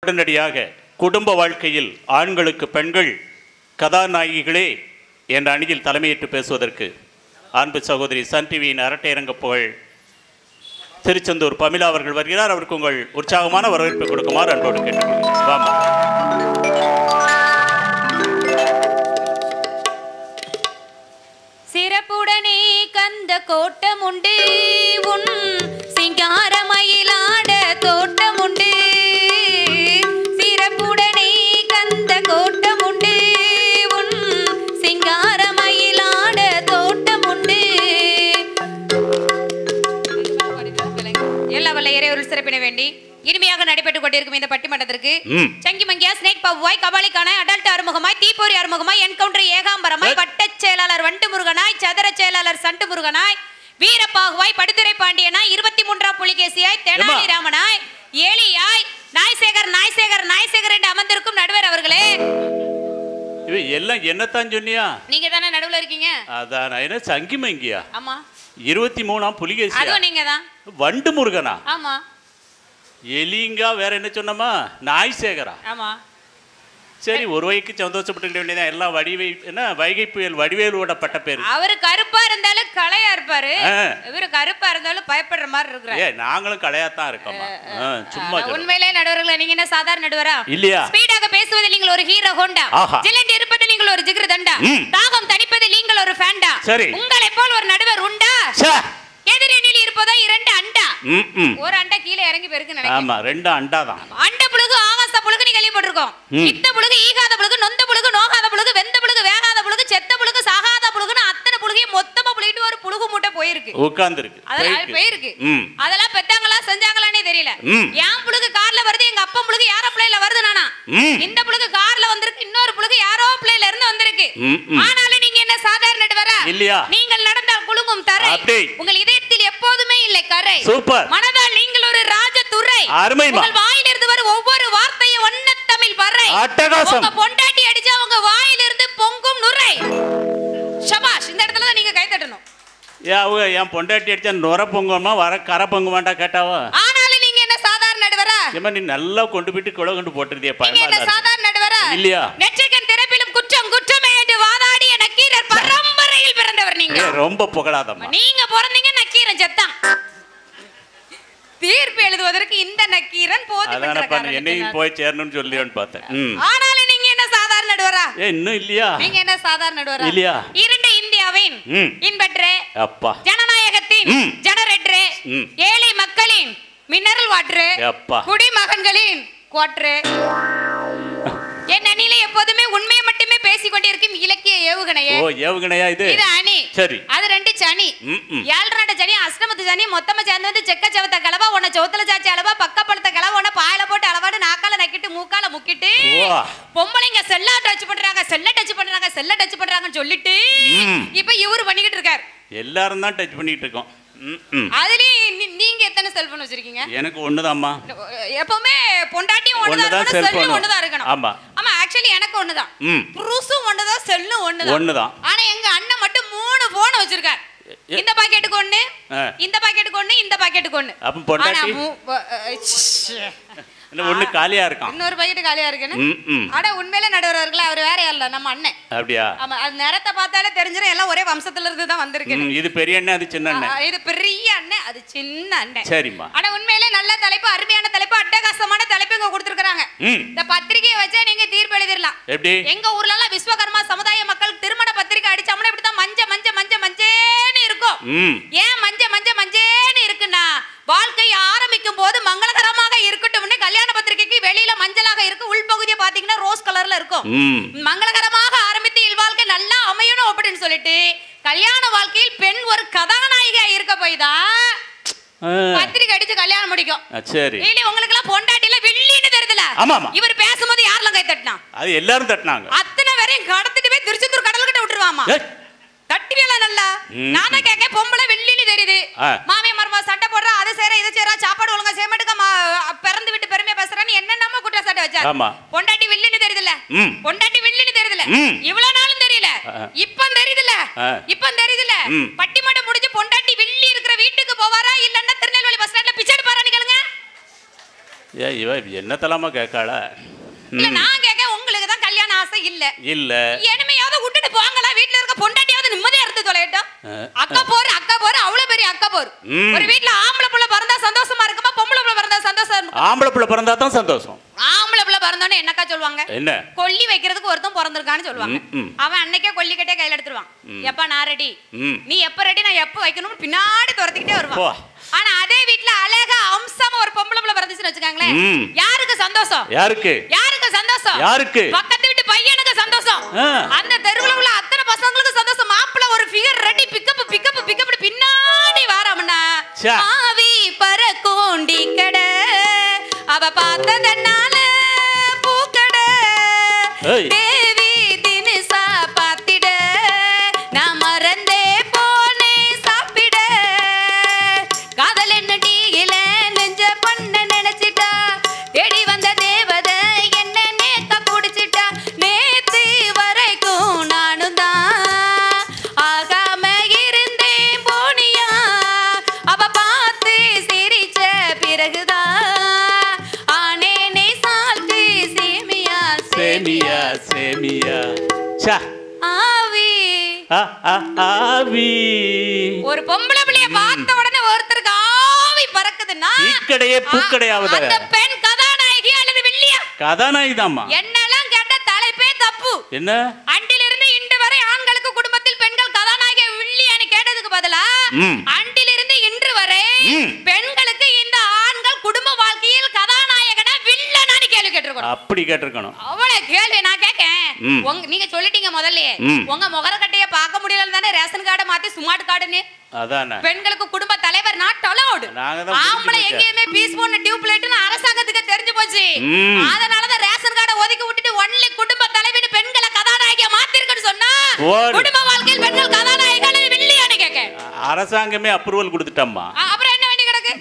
உடனடியாக குடும்ப வாழ்க்கையில் ஆண்களுக்கு பெண்கள் கதாநாயகிகளே என்ற அணியில் தலைமையேற்று பேசுவதற்கு அன்பு சகோதரி சன் டிவியின் அரட்டையரங்க புகழ் திருச்செந்தூர் பமிலா அவர்கள் வருகிறார். அவருக்கு உங்கள் உற்சாகமான வரவேற்பை கொடுக்குமாறு அன்போடு கேட்டுக்கொள்கிறேன். வாமா. சிறப்புடனே கந்த கோட்டம் உண்டு, உன் சிங்காரமயிலாட தோட்டம் உண்டு. சிறப்புடனே கந்த கோட்டம் உண்டு, உன் சிங்காரமயிலாட தோட்டம் உண்டு. எல்லா வல்ல இறைவருள் சிறப்பிட வேண்டி இனிமையாக நடைபெற்றுக் கொண்டிருக்கும் இந்த பட்டிமன்றத்திற்கு சங்கி மங்கியா ஸ்னேக் பவ்வாய் கபாலிக்கான அடல்ட் அறுமுகமாய் தீப்பொறி அறுமுகமாய் என்கவுண்டர் ஏகாம்பரமாய் வட்டச் செயலாளர் வண்டு முருகனாய் சதுர செயலாளர் சண்டு முருகனாய் வீரப்பாகுவாய் படுதுரை பாண்டியனாய் 23ஆம் புலிகேசியாய் தெனாலி ராமனாய் ஏலியாய் நாய்சேகர் நாய்சேகர் நாய்சேகர் என்று அமர்ந்திருக்கும் நடுவர் அவர்களே. இது எல்லாம் என்னத்தான் சொன்னியா? நீங்க தானே நடுவுல இருக்கீங்க. அதான் என்ன சங்கி மங்கியா? ஆமா. 23ஆம் புலிகேசி. அதுவும் நீங்க தான். வண்டு முருகனா? ஆமா. எலிங்கா வேற என்ன சொன்னமா? நாய்சேகரா? ஆமா. சரி, ஒரு வகைக்கு சந்தோஷப்பட்டு வேண்டியதான். எல்லாம் வடிவை என்ன வைகை புயல் வடிவேலோட பட்ட பேரு. அவரு கருப்பா இருந்தாலும் கலையா இருப்பாரு, இவரு கருப்பா இருந்தாலும் பயப்படுற மாதிரி இருக்கிறாரு. நாங்களும் கலையாத்தான் இருக்கோம். சும்மா உண்மையிலே நடுவர்களே, நீங்க என்ன சாதாரண நடுவரா இல்லையா? ஸ்பீடாக பேசுவதில் நீங்கள் ஒரு ஹீரோ ஹோண்டா, ஜிலண்ட் இருப்பதில் நீங்கள் ஒரு ஜிகிர் தண்டா, தாகம் தணிப்பதில் நீங்கள் ஒரு ஃபேண்டா. சரி, உங்களை போல் ஒரு நடுவர் உண்டா? எதிரணியில் இருப்பதோ 2 அண்டா. ஒரு அண்டா கீழே இறங்கி போயிருக்கு நினைக்கிறேன். ஆமா, 2 அண்டா தான். அண்ட புழுகு ஆகாச புழுகு நீ கேள்விப்பட்டிருக்கோம். இத்த புழுகு ஈகாத புழுகு நொந்த புழுகு நோகாத புழுகு வெந்த புழுகு வேகாத புழுகு செத்த புழுகு சாகாத புழுகுன்னு அத்தனை புழுகையும் மொத்தமா புழுகிட்டு ஒரு புழுகு மூட்டை போயிருக்கு, உட்கார்ந்து இருக்கு. அதெல்லாம் போயிருக்கு. அதெல்லாம் பெத்தாங்களா செஞ்சாங்களானே தெரியல. என் புழுகு கார்ல வருது, எங்க அப்பா புழுகு யாரோ பிள்ளைல வருது நானா. இந்த புழுகு கார்ல வந்திருக்கு, இன்னொரு புழுகு யாரோ பிள்ளைல இருந்து வந்திருக்கு. ஆனாலும் நீங்க என்ன சாதாரண நடுவரா இல்லையா? நீங்கள் நடந்தால் குலுங்கும் தரை, உங்கள் இதயத்தில் எப்போதுமே இல்லை கரை. சூப்பர். மனதால் நீங்கள் ஒரு ராஜதுரை, உங்கள் வாயிலிருந்து வரும் ஒவ்வொரு வார்த்தையும் ஒன்ன தமிழ் பறை. உங்க பொண்டாட்டி அடிச்சா உங்க வாயிலிருந்து பொங்கும் நுரை. ஷபாஷ். இந்த இடத்துல தான் நீங்க கை தட்டணும். என் பொண்டாட்டி அடிச்சா நுர பொங்குமா வர கரை பொங்க மாட்டா கேட்டாவா? ஆனாலும் நீங்க என்ன சாதாரண நடுவரா? ஏமா நீ நல்லா கொண்டு போயிட்டு குள கொண்டு போட்டுருதியா? நீங்க என்ன சாதாரண நடுவரா இல்லையா? நெற்றிக்கன் திறப்பிலும் குற்றம் குற்றமே என்று வாதாடிய நக்கீரர் பரம்பரையில் பிறந்தவர் நீங்க. ரொம்ப புகழாதம்மா. நீங்க பிறந்தீங்க நக்கீரன் செத்தான். தீர்ப்பு எழுதுவதற்கு இந்த நக்கீரன் போதும். என்னையும் போய் சேரணும்னு சொல்லியோன்னு பார்த்தேன். ஆனாலும் நீங்க என்ன சாதாரண நடுவரா? இன்னும் இல்லையா? நீங்க என்ன சாதாரண நடுவரா இல்லையா? இரண்டு இந்தியாவின் இன்பற்றே அப்பா, ஜனநாயகத்தின் ஜனரேட்டரே, ஏழை மக்களின் மினரல் வாட்டரு, குடிமகன்களின் குவாட்டரு. என் அணியில எப்போதுமே உண்மையை மட்டுமே பேசிக் கொண்டிருக்கும் இலக்கிய ஏவுகணையே. ஓ, ஏவுகணையா இது? இது அணி. சரி, அது 2 சனி. 7 சனி அஷ்டமத்து சனி மொத்தமா சேர்ந்து வந்து செக்க செவத்த கிளவா உன்னை சோத்துல சாச்சி அளவா பக்க பழத்த கிளவா உன்னை பாயில போட்டு அளவாடு நாக்கால நக்கிட்டு மூக்கால முக்கிட்டு பொம்பளைங்க செல்லா டச் பண்றாங்க செல்ல டச் பண்றாங்க செல்ல டச் பண்றாங்கன்னு சொல்லிட்டு இப்ப இவரு பண்ணிக்கிட்டு இருக்காரு. எல்லாரும் தான் டச் பண்ணிட்டு இருக்கோம். அதுலயும் நீங்க எத்தனை செல்போன் வச்சிருக்கீங்க? எனக்கு ஒண்ணுதாம்மா. எப்பவுமே பொண்டாட்டியும் ஒண்ணுதான், செல்லும் ஒண்ணுதான் இருக்கணும். ஆமா ஆமா, ஆக்சுவலி எனக்கு ஒண்ணுதான், புருஷும் ஒண்ணுதான், செல்லும் ஒண்ணுதான். ஆனா எங்க அண்ணன் மட்டும் 3 போன் வச்சிருக்காரு. இந்த பாக்கெட்டுக்கு ஒண்ணு, இந்த பாக்கெட்டுக்கு ஒண்ணு, இந்த பாக்கெட்டுக்கு ஒண்ணு. அப்ப பொண்டாட்டி ஒண்ணு காலியா இருக்கும், இன்னொரு பாக்கெட் காலியா இருக்குன்னு. அட உண்மையிலே நடுவர்களே, அவர் வேற இல்ல, நம்ம அண்ணன். அப்படியா? ஆமா, அது நேரத்தை பார்த்தாலே தெரிஞ்சிரும் எல்லாம் ஒரே வம்சத்துல இருந்து தான் வந்திருக்கு. இது பெரிய அண்ணன், அது சின்ன அண்ணன். இது பெரிய அண்ணன், அது சின்ன அண்ணன். சரிம்மா. அட உண்மையிலே நல்ல தலைப்பு, அருமையான தலைப்பு, அட்டகாசமான தலைப்பு இங்க கொடுத்திருக்காங்க. இந்த பத்திரிகையை வச்சா நீங்க தீர்ப்பு எழுதிடலாம். எப்படி? எங்க ஊர்ல எல்லாம் விஸ்வகர்மா சமுதாய மக்கள் திருமண பத்திரிகை அடிச்சோம்னா இப்படிதான் மஞ்ச மஞ்ச மஞ்ச மஞ்சேன்னு இருக்கும். ஏன் மஞ்ச மஞ்ச மஞ்சேன்னு இருக்குன்னா, வாழ்க்கை ஆரம்பிக்கும் போது மங்களகரமாக இருக்கட்டும்னு கல்யாண பத்திரிகைக்கு வெளியில மஞ்சளாக இருக்கு, உள்பகுதியை பாத்தீங்கன்னா ரோஸ் கலர்ல இருக்கும். மங்களகரமாக ஆரம்பித்து இல்வாழ்க்கை நல்லா அமையணும் அப்படின்னு சொல்லிட்டு கல்யாண வாழ்க்கையில் பெண் ஒரு கதாநாயகியா இருக்க போய் தான் பத்திரிகை அடிச்சு கல்யாணம் முடிக்கும். சரி, இல்ல உங்களுக்கு எல்லாம் பொண்டாட்டில வெள்ளின்னு தெரியுதுல? இவர் பேசும்போது யாரெல்லாம் கை தட்டினா? அது எல்லாரும் தட்டினாங்க. அத்தனை பேரையும் கடத்திட்டு போய் திருச்செந்தூர் கடல் கிட்ட விட்டுருவாமா. தட்டிவேல நல்லா நானே கேட்க, பொம்பளை வெள்ளின்னு தெரியுது, மாமியா மருமக சட்டை போடுறா, அது சேர இது சேரா, சாப்பாடு ஒழுங்கா செய்ய மாட்டுக்க, பிறந்து விட்டு பெருமையா பேசுறான்னு என்னென்னமோ குற்றச்சாட்டு வச்சாரு. பொண்டாட்டி வெள்ளின்னு தெரியுதுல, பொண்டாட்டி வெள்ளின்னு தெரியுதுல, இவ்வளவு நாளும் தெரியல, இப்ப தெரியுதுல, இப்ப தெரியுதுல. பட்டிமன்றம் முடிஞ்சு பொண்டாட்டி வெள்ளி இருக்கிற வீட்டுக்கு போவாரா இல்லன்னா திருநெல்வேலி பஸ் ஸ்டாண்ட்ல பிச்சை எடுப்பாரான்னு கேளுங்க. ஏ இவ என்னத்தலாமா கேட்காள? இல்ல நான் கேட்க உங்களுக்கு தான் கல்யாண ஆசை இல்ல இல்ல இனிமையாவது விட்டுட்டு போங்களா, வீட்டுல இருக்க பொண்டாட்டியாவது நிம்மதியா இருந்து தொலையட்டும். அக்கா போர் அவ்வளவு பெரிய அக்கா போர். ஒரு வீட்டுல ஆம்பளை புள்ள பிறந்தா சந்தோஷமா இருக்குமா, பொம்பளை புள்ள பிறந்தா சந்தோஷம் இருக்குமா? ஆம்பளை புள்ள பிறந்தா தான் சந்தோஷம். ஆம்பளை புள்ள பிறந்தோன்னு என்னக்கா சொல்லுவாங்க? என்ன கொல்லி வைக்கிறதுக்கு ஒருத்தன் பிறந்திருக்கான்னு சொல்லுவாங்க. அவன் அன்னைக்கே கொல்லிக்கட்டே கையில எடுத்துருவான். எப்பா நான் ரெடி, நீ எப்ப ரெடி, நான் எப்ப வைக்கணும்னு பின்னாடி துரத்திக்கிட்டே வருவான். ஆனா அதே வீட்டுல அழகா அம்சமா ஒரு பொம்பளை புள்ள பிறந்துச்சுன்னு வச்சுக்காங்களேன், யாருக்கு சந்தோஷம்? யாருக்கு சந்தோஷம்? யாருக்கு? பக்கத்து வீட்டு பையனுக்கு சந்தோஷம், அந்த தெருவுல உள்ள அத்தனை பசங்களுக்கு சந்தோஷம். மாப்பிள்ள ஒரு ஃபிகர் ரெடி, பிக்கப் பின்னாடி வாராமண்ணா ஆவி பறக்கோண்டி கட அவ பார்த்ததனால பூக்கட தேவி தினுசா பாத்திட நான் மறந்தே போனே சாப்பிட காதல் என்ன டீயில நெஞ்ச பண்ண நினைச்சிட்டா தேடி வந்த தேவத என்ன நேத்த குடிச்சிட்டா நேத்து வரைக்கும் நானும் தான் ஆகாம இருந்தேன் போனியா அவ பார்த்து சிரிச்ச பிறகுதான் ஆனேனே சால்ட்டு சேமியா சேமியா சேமியா ஆவி ஆவி. ஒரு பொம்பளை பிள்ளைய பார்த்த உடனே ஒருத்தருக்கு ஆவி பறக்குதுன்னா இக்கடையே பூக்கடையாவது அந்த பெண் கதாநாயகி அல்லது வில்லியா? கதாநாயகி தான்மா. என்னெல்லாம் கேட்ட தலைப்பே தப்பு. என்ன அண்டிலிருந்து இன்று வரை ஆண்களுக்கு குடும்பத்தில் பெண்கள் கதாநாயகி வில்லியான்னு கேட்டதுக்கு பதிலா அண்டிலிருந்து இன்று வரை பெண்களுக்கு இந்த ஆண்கள் குடும்ப வாழ்க்கையில் கதாநாயகனா வில்லனான்னு கேள்வி கேட்டிருக்கணும். அப்படி கேட்டிருக்கணும். அவ்வளவு கேள்வி நான் கேட்கேன். நீங்க சொல்லிட்டீங்க முதல்ல, உங்க முகரக்கட்டைய பார்க்க முடியல தானே ரேஷன் கார்டை மாத்தி ஸ்மார்ட் கார்டுன்னு. அதானே பெண்களுக்கு குடும்ப தலைவர் நாட் அலௌட். ஆம்பளை எங்கேயுமே பீஸ் போன டியூப் லைட்னு அரசாங்கத்துக்கு தெரிஞ்சு போச்சு. அதனாலதான் ரேஷன் கார்டை ஒதுக்கி விட்டுட்டு ஒன்லி குடும்ப தலைவின்னு பெண்களை கதாநாயகியா மாத்திருக்குன்னு சொன்னா குடும்ப வாழ்க்கையில் பெண்கள் கதாநாயகிகள் வில்லியான்னு கேட்க அரசாங்கமே அப்ரூவல் கொடுத்துட்டம்மா. அப்புறம் என்ன வேண்டி கிடக்கு?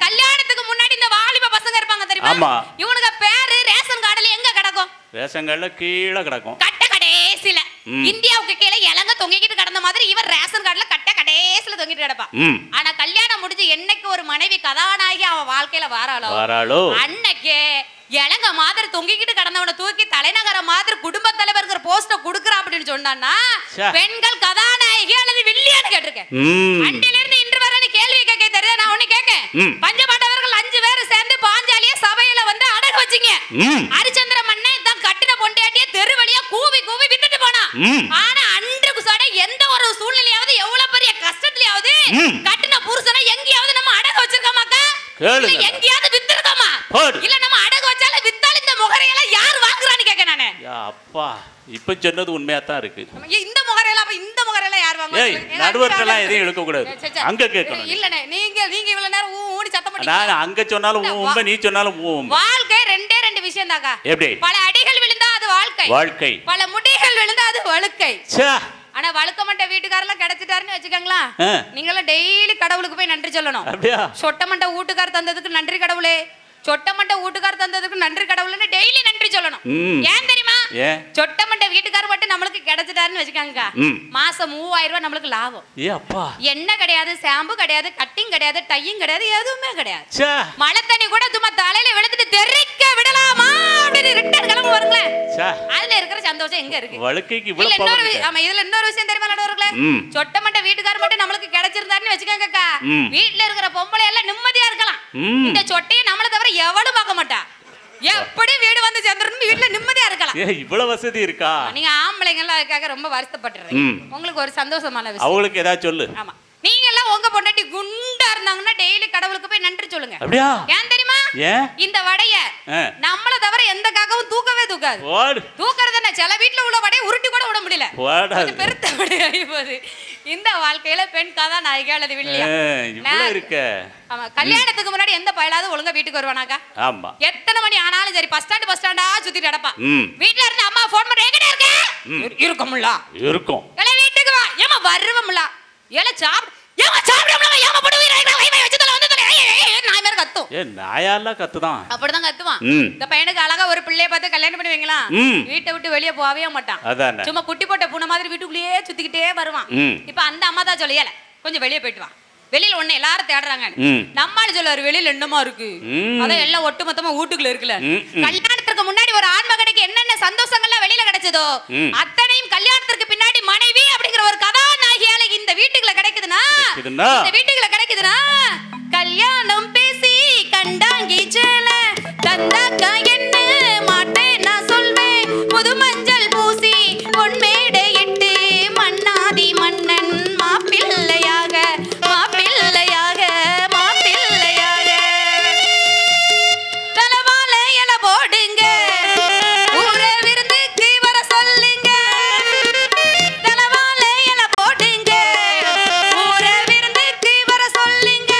கல்யாணத்துக்கு முன்னாடி இந்த வாலிப பசங்க இருப்பாங்க தெரியுமா, இவனுக்கு பேரு ரேஷன் கார்டுல எங்க கிடக்கும்? ரேஷன் கார்டுல கீழே கிடக்கும். கட்ட கடைசில இந்தியாவுக்கு கீழே இலங்கை தொங்கிக்கிட்டு கிடந்த மாதிரி இவர் ரேஷன் கார்டுல கட்ட கடைசில தொங்கிட்டு கிடப்பா. ஆனா கல்யாணம் முடிஞ்சு என்னைக்கு ஒரு மனைவி கதாநாயகி அவன் வாழ்க்கையில வாராளோ அன்னைக்கே இலங்கை மாதிரி தொங்கிக்கிட்டு கிடந்தவனை தூக்கி தலைநகர மாதிரி குடும்ப தலைவர்ங்கிற போஸ்ட குடுக்குறா அப்படின்னு சொன்னான்னா பெண்கள் கதாநாயகி அல்லது வில்லியான்னு கேட்டிருக்கேன். அன்றிலிருந்து இன்று வரை கேள்வி கேட்க தெரியாது. நான் ஒண்ணு கேட்கேன், பஞ்சபாண்டவர்கள் 5 பேர் சேர்ந்து பாஞ்சாலிய சபையில வந்து அடகு வச்சிங்க. ஹரிச்சந்திர மன்னன் தான் கட்டின பொண்டாட்டிய தெரு வழியா கூவி வித்துட்டு போனா. ஆனா அன்றைக்கு சொட எந்த ஒரு சூழ்நிலையாவது எவ்வளவு பெரிய கஷ்டத்திலயாவது கட்டின புருஷனை எங்கேயாவது நம்ம அடகு வச்சிருக்கோமாக்கா? எங்கேயாவது வித்துருக்கோமா? இல்ல நம்ம அடகு வச்சால வித்தால இந்த முகரையெல்லாம் யார் வாங்குறான்னு கேட்க நானு. அப்பா இப்ப சொன்னது உண்மையா தான் இருக்கு. இந்த முகரையெல்லாம் அப்ப இந்த முகரையெல்லாம் யார் வாங்குறாங்க? நடுவர்கள்லாம் எதையும் எடுக்க கூடாது, அங்க கேட்கணும். இல்லனே நீங்க இவ்வளவு நேரம் ஊடி சத்தம் போட்டீங்க. நான் அங்க சொன்னாலும் உண்மை, நீ சொன்னாலும் வாழ்க்கை ரெண்டு விஷயம் தாங்க. எப்படி? பல அடிகள் விழுந்தா அது வாழ்க்கை, பல முடிகள் விழுந்தா அது வழுக்கை. ஆனா வழுக்கமட்ட வீட்டுக்காரெல்லாம் கிடைச்சிட்டாருன்னு வச்சுக்கோங்களா, நீங்களாம் டெய்லி கடவுளுக்கு போய் நன்றி சொல்லணும். சொட்டமட்ட வீட்டுக்கார தந்ததுக்கு நன்றி கடவுளே, சொட்டமட்ட வீட்டுக்கார தந்ததுக்கு நன்றி கடவுள்னு டெய்லி நன்றி சொல்லணும். ஏன் தெரியுமா? சொட்டமட்ட வீட்டுக்கார மட்டும் நம்மளுக்கு கிடைச்சிட்டாருன்னு வச்சுக்காங்க, மாசம் 3000 ரூபாய் நம்மளுக்கு லாபம். என்ன கிடையாது, ஷாம்பு கிடையாது, கட்டிங் கிடையாது, டையும் கிடையாது, எதுவுமே கிடையாது. மழை தண்ணி கூட சும்மா தலையில விழுந்துட்டு தெறிக்க விடலாமா அப்படின்னு ரிட்டர்ன் கிளம்பு வருங்களேன். அதுல இருக்கிற சந்தோஷம் எங்க இருக்கு? இதுல இன்னொரு விஷயம் தெரியுமா நடுவர்களே, சொட்டமட்ட வீட்டுக்கார மட்டும் நம்மளுக்கு கிடைச்சிருந்தாருன்னு வச்சுக்கோங்க, வீட்டுல இருக்கிற பொம்பளை எல்லாம் நிம்மதியா இருக்கலாம். இந்த சொட்டையை நம்மள தவிர எவனும் பார்க்க மாட்டா. எப்படி வீடு வந்து சேர்ந்துரும், வீட்டுல நிம்மதியா இருக்கலாம். இவ்வளவு வசதி இருக்கா? நீங்க ஆம்பளைங்க எல்லாம் அதுக்காக ரொம்ப வருத்தப்படுறீங்க. உங்களுக்கு ஒரு சந்தோஷமான விஷயம் அவங்களுக்கு ஏதாவது சொல்லு. ஆமா, நீங்க எல்லாம் உங்க பொண்டாட்டி குண்டா இருந்தாங்கன்னா டெய்லி கடவுளுக்கு போய் நன்றி சொல்லுங்க. ஏன் தெரியுமா? இந்த வடைய நம்மள தவிர எந்த காகவும் தூக்கவே தூக்காது. தூக்குறது என்ன, சில வீட்டுல உள்ள வடைய உருட்டி கூட விட முடியல, பெருத்த வடைய போது. இந்த வாழ்க்கையில பெண் கதாநாயகி அல்லது வில்லியா இருக்கு. ஆமா, கல்யாணத்துக்கு முன்னாடி எந்த பயலாவது ஒழுங்கா வீட்டுக்கு வருவானாக்கா? ஆமா, எத்தனை மணி ஆனாலும் சரி பஸ் ஸ்டாண்டா சுத்திட்டு நடப்பா. வீட்டுல இருந்து அம்மா போன் பண்ண எங்கடா இருக்க இருக்கும்ல இருக்கும், வீட்டுக்கு வா ஏமா வருவம்ல ஏல சாப்பிடு ஏமா சாப்பிடும்ல ஏமா படுவீரா வை வச்சதல வந்து நாய் மேல கத்தும். நாயால கத்துதான், அப்படிதான் கத்துவான். இந்த பையனுக்கு அழகா ஒரு பிள்ளைய பார்த்து கல்யாணம் பண்ணி வைங்களா, வீட்டை விட்டு வெளியே போகவே மாட்டான். சும்மா குட்டி போட்ட பூனை மாதிரி வீட்டுக்குள்ளேயே சுத்திக்கிட்டே வருவான். இப்ப அந்த அம்மா தான் சொல்லியல கொஞ்சம் வெளியே போயிட்டு வா, வெளியில ஒண்ணு எல்லாரும் தேடுறாங்க. நம்மால சொல்லுவாரு வெளியில என்னமா இருக்கு, அதான் எல்லாம் ஒட்டுமொத்தமா வீட்டுக்குள்ள இருக்குல்ல. கல்யாணத்துக்கு முன்னாடி ஒரு ஆண் மகனுக்கு என்னென்ன சந்தோஷங்கள்லாம் வெளியில கிடைச்சதோ அத்தனையும் கல்யாணத்துக்கு பின்னாடி மனைவி அப்படிங்கிற ஒரு கதாநாயகியால இந்த வீட்டுக்குள்ள கிடைக்குதுன்னா கல்யாணம் பேசி கண்டாங்கி சேல கந்தாக்கா என்ன மாட்டேன் நான் சொல்வேன். புது மஞ்சள் பூசி பொன்மேடை இட்டு மன்னாதி மன்னன் மாப்பிள்ளையாக தலவால இல போடுங்க ஊர விருந்துக்கு வர சொல்லுங்க. தலவால இல போடுங்க ஊர விருந்துக்கு வர சொல்லுங்க.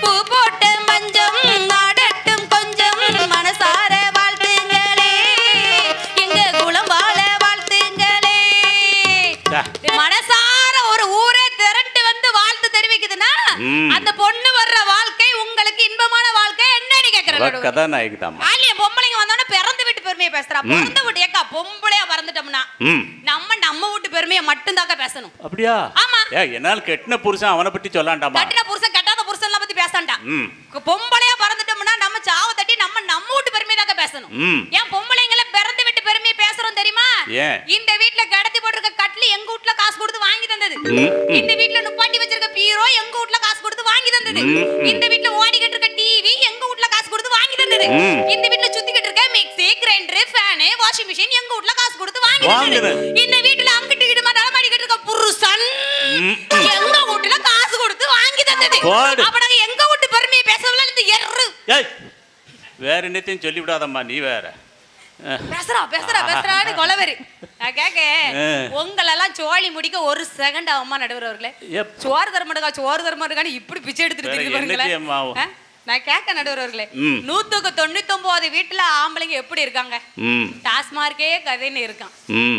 பூ போட்ட மஞ்சம் ஆடட்டும் கொஞ்சம் மனசார வாழ்த்துங்களே எங்க குலம் வாழ வாழ்த்துங்களே. மனசார ஒரு ஊரே திரண்டு வந்து வாழ்த்து தெரிவிக்குதுன்னா அந்த பொண்ணு வர்ற வாழ்க்கை உங்களுக்கு இன்பமான வாழ்க்கை என்னன்னு கேக்குறேன். கதாநாயகி தான் பொம்பளைங்க வந்தோடனே பிறந்து வீட்டு பெருமையை பேசுறா. பிறந்த வீட்டு ஏக்கா பொம்பளையா பிறந்துட்டோம்னா நம்ம வீட்டு பெருமையை மட்டும் தாக்க பேசணும். அப்படியா? ஆமா. என்னால கெட்டின புருஷன் அவனை பத்தி சொல்லாண்டாமா? கெட்டின புருஷன் கட்டாத புருஷன் எல்லாம் பத்தி பேசாண்டா. பொம்பளையா பிறந்துட்டோம்னா நம்ம சாவ தட்டி நம்ம வீட்டு பெருமையை தாக்க பேசணும். ஏன் பொம்பளைங்களை பிறந்து வீட்டு பெருமையை பேசுறோம் தெரியுமா? இந்த வீட்டுல கடத்தி போட்டிருக்க கட்லி எங்க வீட்டுல காசு கொடுத்து வாங்கி தந்தது. இந்த வீட்டுல நுப்பாட்டி வச்சிருக்க பீரோ எங்க வீட்டுல காசு கொடுத்து வாங்கி தந்தது. இந்த வீட்டுல ஓடிக்கிட்டு இருக்க டிவி எங்க வீட்டுல காசு கொடுத்து வாங்கி தந்தது. இந்த வீட்டுல சுத்திக்கிட்டு இருக்க mixie grinder fan washing machine எங்க வீட்டுல காசு கொடுத்து வாங்கி தந்தது. இந்த வீட்டுல அங்கிட்டு கிட்ட நடமாடிக்கிட்டு இருக்க புருஷன் எங்க வீட்டுல காசு கொடுத்து வாங்கி தந்தது. அப்ப நாங்க எங்க வீட்டு பெருமையை பேசவல இந்த எர்ரு வேற என்னத்தையும் சொல்லி விடாதம்மா நீ வேற பேசுறான்னு கொலவெறி. நான் கேக்க உங்களெல்லாம் சோழி முடிக்க ஒரு செகண்ட் ஆகுமா நடுவர்களே? சோறு தரமாட்டுக்கா இப்படி பிச்சை எடுத்துட்டு பாருங்களேன். நான் கேட்க நடுவர்களே 199 வீட்டுல ஆம்பளைங்க எப்படி இருக்காங்க? டாஸ்மார்க்கே கதைன்னு இருக்கான்.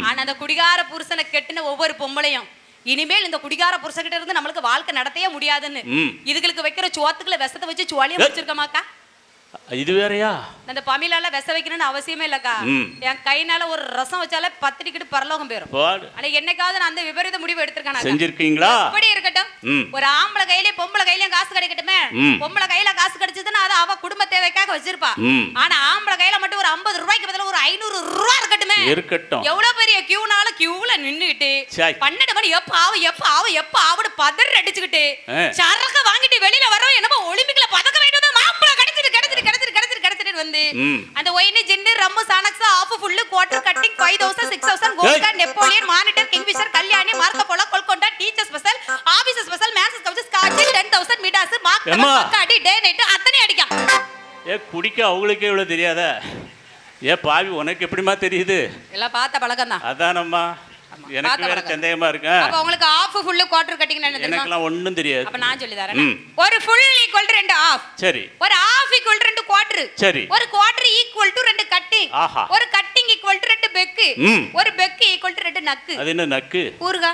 ஆனா அந்த குடிகார புருஷனை கெட்டின ஒவ்வொரு பொம்பளையும் இனிமேல் இந்த குடிகார புருஷகிட்ட இருந்து நம்மளுக்கு வாழ்க்கை நடத்தையே முடியாதுன்னு இதுகளுக்கு வைக்கிற சோத்துக்குள்ள விஷத்தை வச்சு சோழியை வச்சிருக்கமாக்கா. இது வேறயா? அந்த பமிலால விச வைக்கணும்னு அவசியமே இல்லக்கா. என் கைனால ஒரு ரசம் வச்சாலே பத்திரிக்கிட்டு பரலோகம் போயிரும். ஆனா என்னைக்காவது நான் அந்த விபரீத முடிவு எடுத்திருக்கேன். செஞ்சிருக்கீங்களா? எப்படி இருக்கட்டும், ஒரு ஆம்பளை கையிலயும் பொம்பளை கையிலயும் காசு கிடைக்கட்டுமே. பொம்பளை கையில காசு கிடைச்சதுன்னா அது அவ குடும்ப தேவைக்காக வச்சிருப்பா. ஆனா ஆம்பளை கையில மட்டும் ஒரு 50 ரூபாய்க்கு பதிலா ஒரு 500 ரூபாய் இருக்கட்டுமே. இருக்கட்டும். எவ்வளவு பெரிய கியூனால கியூல நின்னுகிட்டு 12 மணி எப்ப ஆவு பதற அடிச்சுக்கிட்டு சரக்க வாங்கிட்டு வெளியில வரவும் என்னமோ ஒலிம்பிக்ல பதக்க வேண்டியது மாப்பிளை கிடைச்சிட்டு வந்து அந்த ஒயினி ஜின்னு ரம்மு சானக்ஸா ஆஃப் ஃபுல் குவார்ட்டர் கட்டிங் 5000 6000 கோல்கா Napoleon Monitor Kingfisher Kalyani Marco Polo Golconda teacher special office special men's கவுச் ஸ்காட்ச் 10000 மிடாஸ் மார்க்கடி டே நைட் அத்தனை அடிக்கும். குடிக்க அவங்களுக்கே இவ்வளவு தெரியாதா? பாவி உனக்கு எப்படிமா தெரியுது? எல்லாம் பார்த்த பழக்கம் தான். அதானம்மா எனக்கு வேற சந்தேகமா இருக்கு. அப்ப உங்களுக்கு ஆஃப் ஃபுல் குவார்ட்டர் கட்டிங் என்ன தெரியுமா? எனக்குலாம் ஒண்ணும் தெரியாது. அப்ப நான் சொல்லி தரேன். ஒரு ஃபுல் ஈக்குவல் டு 2 ஆஃப். சரி. ஒரு ஆஃப் ஈக்குவல் டு 2 குவார்ட்டர். சரி. ஒரு குவார்ட்டர் ஈக்குவல் டு 2 கட்டிங். ஒரு கட்டிங் ஈக்குவல் டு 2 பெக்கு. ஒரு பெக்கு ஈக்குவல் டு 2 நக்கு. அது என்ன நக்கு? ஊர்கா.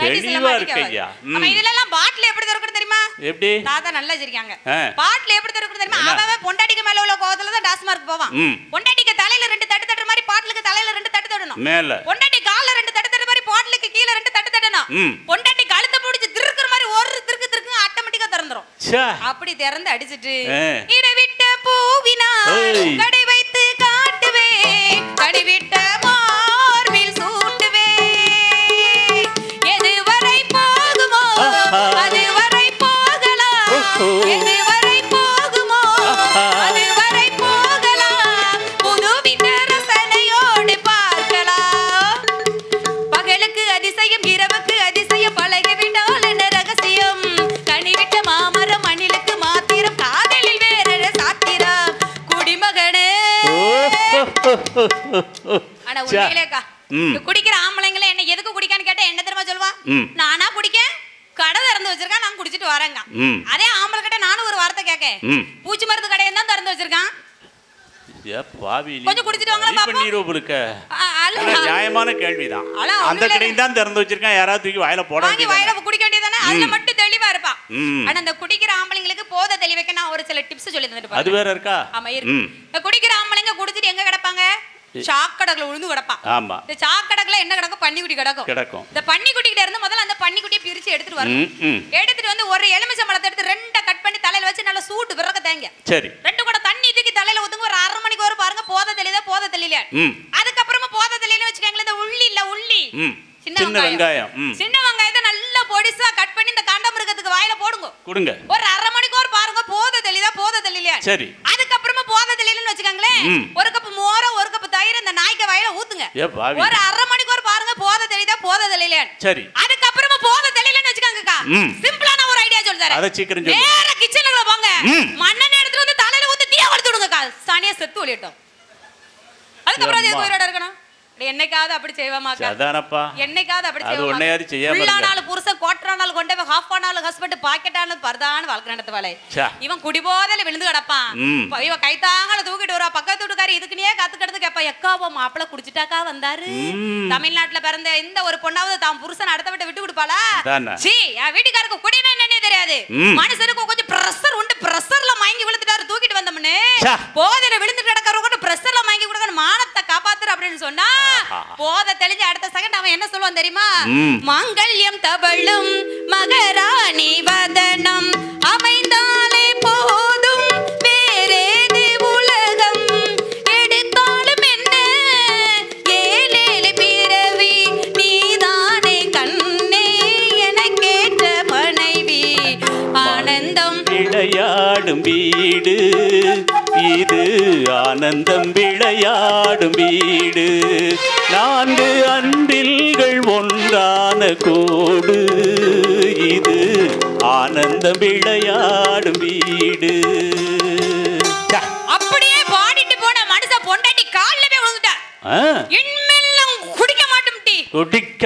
தெளிவா இருக்கய்யா. நம்ம இதெல்லாம் பாட்டில் எப்படி தரணும் தெரியுமா? எப்படி? தாத்தா நல்லா வச்சிருக்காங்க. பாட்டில் எப்படி தரணும் தெரியுமா? அவன் பொண்டாட்டிக்கு மேல உள்ள கோவத்துல தான் டாஸ்மார்க் போவான். பொண்டாட்டிக்கு தலையில 2 தட்டு தட்டுற மாதிரி பாட்டிலுக்கு தலையில 2 தட்டு தட்டணும். மேல. பொண்டாட்டி கால்ல 2 தட்டு தட்டுற மாதிரி பாட்டிலுக்கு கீழ 2 தட்டு தட்டணும். பொண்டாட்டி கழுத்தை பிடிச்சு திருக்குற மாதிரி ஒரு திருக்கு ஆட்டோமேட்டிக்கா திறந்துரும். அப்படி திறந்து அடிச்சிட்டு இட விட்ட பூவினா கடை வைத்து காட்டுவே கடை விட்ட மார்பில் சூட்டுவே எதுவரை போகுமோ அதுவரை போகலாம் எதுவரை போகுமோ அதுவரை போகலாம் புதுவித ரசனையோடு பார்க்கலாம் பகலுக்கு அதிசயம் இரவுக்கு அதிசயம் பழகிவிட்டால் என்ன ரகசியம் கனிவிட்ட மாமரம் மணிலுக்கு மாத்திரம் காதலில் வேற சாத்திரம் குடிமகனே. ஆனா உண்மையிலேக்கா குடிக்கிற ஆம்பளைங்களை என்ன எதுக்கு குடிக்கான்னு கேட்டா என்ன தெரியுமா சொல்லுவா? நானா குடிக்க கடை திறந்து வச்சிருக்கான் நான் குடிச்சிட்டு வரேங்க. அதே ஆம்பளை கிட்ட நானும் ஒரு வார்த்தை கேட்க பூச்சி மருந்து கடையை தான் திறந்து வச்சிருக்கான். கொஞ்சம் குடிச்சிட்டு நியாயமான கேள்விதான். அந்த கடையும் தான் திறந்து வச்சிருக்கான். யாராவது தூக்கி வாயில போட வாயில குடிக்க வேண்டியதானே? அதுல மட்டும் தெளிவா இருப்பா. ஆனா அந்த குடிக்கிற ஆம்பளைங்களுக்கு போதை தெளிவைக்க நான் ஒரு சில டிப்ஸ் சொல்லி தந்துட்டு. அது வேற இருக்கா? ஆமா இருக்கு. குடிக்கிற ஆம்பளைங்க குடிச்சிட்டு எங்க கிடப்பாங்க? சாக்கடைக்குள்ள உழுந்து கிடப்பான். ஆமா. இந்த சாக்கடைக்குள்ள என்ன கிடக்கும்? பன்னிக்குட்டி கிடக்கும். இந்த பன்னிக்குட்டி கிட்ட இருந்து முதல்ல அந்த பன்னிக்குட்டியை பிரிச்சு எடுத்துட்டு வரணும். எடுத்துட்டு வந்து ஒரு எலுமிச்சம்பழத்தை எடுத்து ரெண்டா கட் பண்ணி தலையில வச்சு நல்லா சூட்டு விறக்க தேங்க. சரி. 2 குடம் தண்ணி தூக்கி தலையில ஊத்துங்க. ஒரு 1/2 மணிக்கு வரும் பாருங்க. போத தெளியல. அதுக்கப்புறமா போத தெளியல வச்சுக்கங்களேன். இந்த உள்ளி சின்ன வெங்காயம். சின்ன வெங்காயத்தை நல்லா பொடிசா கட் பண்ணி இந்த காண்டாமிருகத்துக்கு வாயில போடுங்க. ஒரு 1/2 மணிக்கு வரும் பாருங்க. போத தெளியல. சரி. அதுக்கப்புறமா போத தெளியலன்னு வச்சுக்கங்களேன். 1 கப் மோர 1 கப் தயிர் இந்த நாய்க்கு வாயில ஊத்துங்க. ஒரு 1/2 மணிக்கு வரும் பாருங்க. போத தெளியல. சரி. அதுக்கப்புறமா போத தெளியலன்னு வச்சுக்கங்கக்கா. சிம்பிளான ஒரு ஐடியா சொல்றேன். அத சீக்கிரம் சொல்லுங்க. நேரா கிச்சனுக்குள்ள போங்க. மண்ணெண்ணெய் எடுத்து வந்து தலையில ஊத்தி தீய வளர்த்து விடுங்கக்கா. சாணியா செத்து ஒளியட்டும். அதுக்கப்புறம் அது உயிரோட இருக்கணும். என்னைக்காவது அப்படி செய்வாமாக்கா? அதானப்பா. என்னைக்காவது அப்படி செய்வாமா? அது ஒண்ணையாவது செய்யாம இல்ல. ஃபுல்லானால புருஷன் கோட்டறானால கொண்டே ஹாஃப் ஆனால ஹஸ்பண்ட் பாக்கெட்டான பர்தான வாழ்க்கை நடத்துவாளே. இவன் குடிபோதையில விழுந்து கிடப்பான். இவ கைதாங்கல தூக்கிட்டு வரா. பக்கத்து வீட்டுக்காரி இதுக்குனே கத்துக்கிட்டு கேப்பா. எக்காவோ மாப்பிள குடிச்சிட்டாக்கா வந்தாரு. தமிழ்நாட்டுல பிறந்த இந்த ஒரு பொண்ணாவது தான் புருஷன் அடுத்த விட்டு விடுப்பாளா? சீ, என் வீட்டுக்காருக்கு குடினா என்னன்னே தெரியாது. மனுஷனுக்கு கொஞ்சம் பிரஷர் உண்டு. பிரஷர்ல மயங்கி விழுந்துட்டாரு. தூக்கிட்டு வந்தோம்னே போதையில விழுந்து கிடக்கறவங்க பிரஷர்ல மயங்கி கொடுக்க மானத்தை காப்பாத்துற அப்படின்னு சொன்னா போத தெளிஞ்ச அடுத்த செகண்ட் அவன் என்ன சொல்லுவான் தெரியுமா? மங்கல்யம் தவழும் மகராணி வதனம் அமைந்தாலே போதும் வேறேது உலகம் எடுத்தாலும் என்ன ஏழேழு பிறவி நீதானே கண்ணே எனக்கேற்ற மனைவி ஆனந்தம் விளையாடும் வீடு இது ஆனந்தம் விளையாடும் வீடு 4 அன்பில்கள் ஒன்றான கோடு இது ஆனந்தம் விளையாடும் வீடு. அப்படியே பாடிட்டு போன மனுஷன் பொண்டாட்டி கால்ல போய் விழுந்துட்டார். இன்மெல்லாம் குடிக்க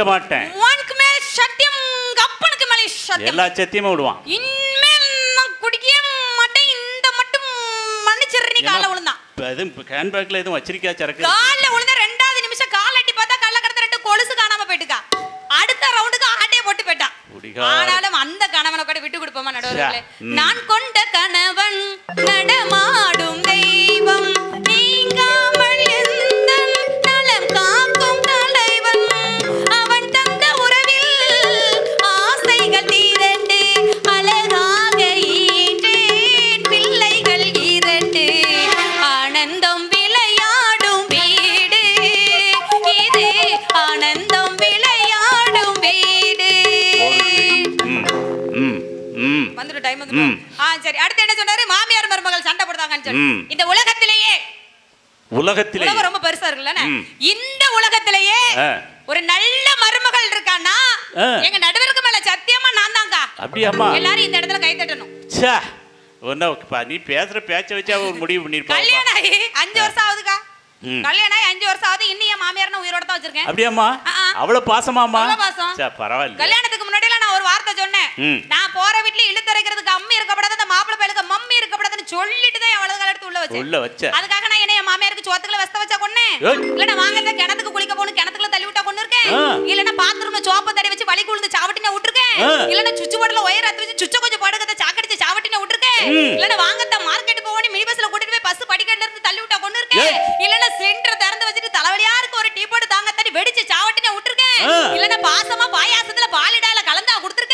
மாட்டேன். உனக்கு மேல சத்தியம் அப்பனுக்கு மேல சத்தியம். எல்லா சத்தியமும் விடுவான். இன்மேல் நான் குடிக்கவே மாட்டேன். இந்த மட்டும் மன்னிச்சிரனி கால்ல விழுந்தான். அது கேன் பேக்ல எதுவும் வச்சிருக்கியா சரக்கு? கால்ல விழுந்த 2வது நிமிஷம் கால் அடி பார்த்தா கல்ல கடந்த 2 கொலுசு காணாம போயிட்டுக்கா. அடுத்த ரவுண்டுக்கு ஆட்டே போட்டு போய்ட்டான். ஆனாலும் அந்த கணவனை கூட விட்டு கொடுப்போமா நடுவர்களே? நான் கொண்ட கணவன் நடமாடும் தெய்வம் நீங்காமல் எந்தன் நலம் காக்கும் தலைவன் அவன் தந்த உறவில் ஆசைகள் 2 அழகாக ஈன்றேன் பிள்ளைகள் 2 ஆனந்தம் விளையாடும் வீடு இது ஆனந்தம் விளையாடும் வீடு. வந்துரு டைம் வந்து. சரி, அடுத்து என்ன சொன்னாரு? மாமியார் மருமகள் சண்டை போடுறாங்கன்னு சொல்லி. இந்த உலகத்திலேயே உலகம் ரொம்ப பெருசா இருக்குல்ல. இந்த உலகத்திலேயே ஒரு நல்ல மருமகள் இருக்கானா எங்க நடுவருக்கு மேல சத்தியமா நான் தாங்க. அப்படியாமா? எல்லாரும் இந்த இடத்துல கை தட்டணும். நீ பேசுற பேச்ச வச்சு ஒரு முடிவு பண்ணிருப்பா. கல்யாணம் ஆகி 5 வருஷம் ஆகுதுக்கா. கல்யாணம் ஆகி 5 வருஷம் ஆகுது. இன்னும் என் மாமியார் உயிரோட தான் வச்சிருக்கேன். அப்படியாமா? அவ்வளவு பாசமாமா? பரவாயில்ல. கல்யாணத்துக்கு முன்னாடி நான் ஒரு வார்த்தை சொன்னேன். நான் போற வீட்ல இழுத்தரைக்கிறதுக்கு அம்மி இருக்கப்படாது, அந்த மாப்பிள்ளை பையலுக்கு மம்மி இருக்கக்கூடாதுன்னு சொல்லிட்டு தான் அவளை எடுத்து உள்ள வச்சேன். அதுக்காக நான் என்ன என் மாமியாருக்கு சோத்துக்குள்ள வெஸ்த வச்சா கொன்னேன். இல்லனா வாங்கத கிணத்துக்கு குளிக்க போணும் கிணத்துக்குள்ள தள்ளி விட்டா கொன்னு இருக்கேன். இல்லனா பாத்ரூம்ல சோப்ப தடி வச்சு வலிக்கு விழுந்து சாவட்டின விட்டுருக்கேன். இல்லனா சுச்சு போடல ஒயர் அத்து வச்சு சுச்ச கொஞ்சம் படுக்கத சாக்கடிச்சு சாவட்டின விட்டுருக்கேன். இல்லனா வாங்கத மார்க்கெட் போவணி மினி பஸ்ல கூட்டிட்டு போய் பஸ் படிக்கட்ல இருந்து தள்ளி விட்டா கொன்னு இருக்கேன். இல்லனா சிலிண்டர் திறந்து வச்சிட்டு தலைவலியா இருக்கு ஒரு டீ போட்டு தாங்க தடி வெடிச்சு சாவட்டின விட்டுருக்கேன். இல்லனா பாசமா பாயாசத்துல பாலிடால கலந்தா கொடுத்திருக்கேன்.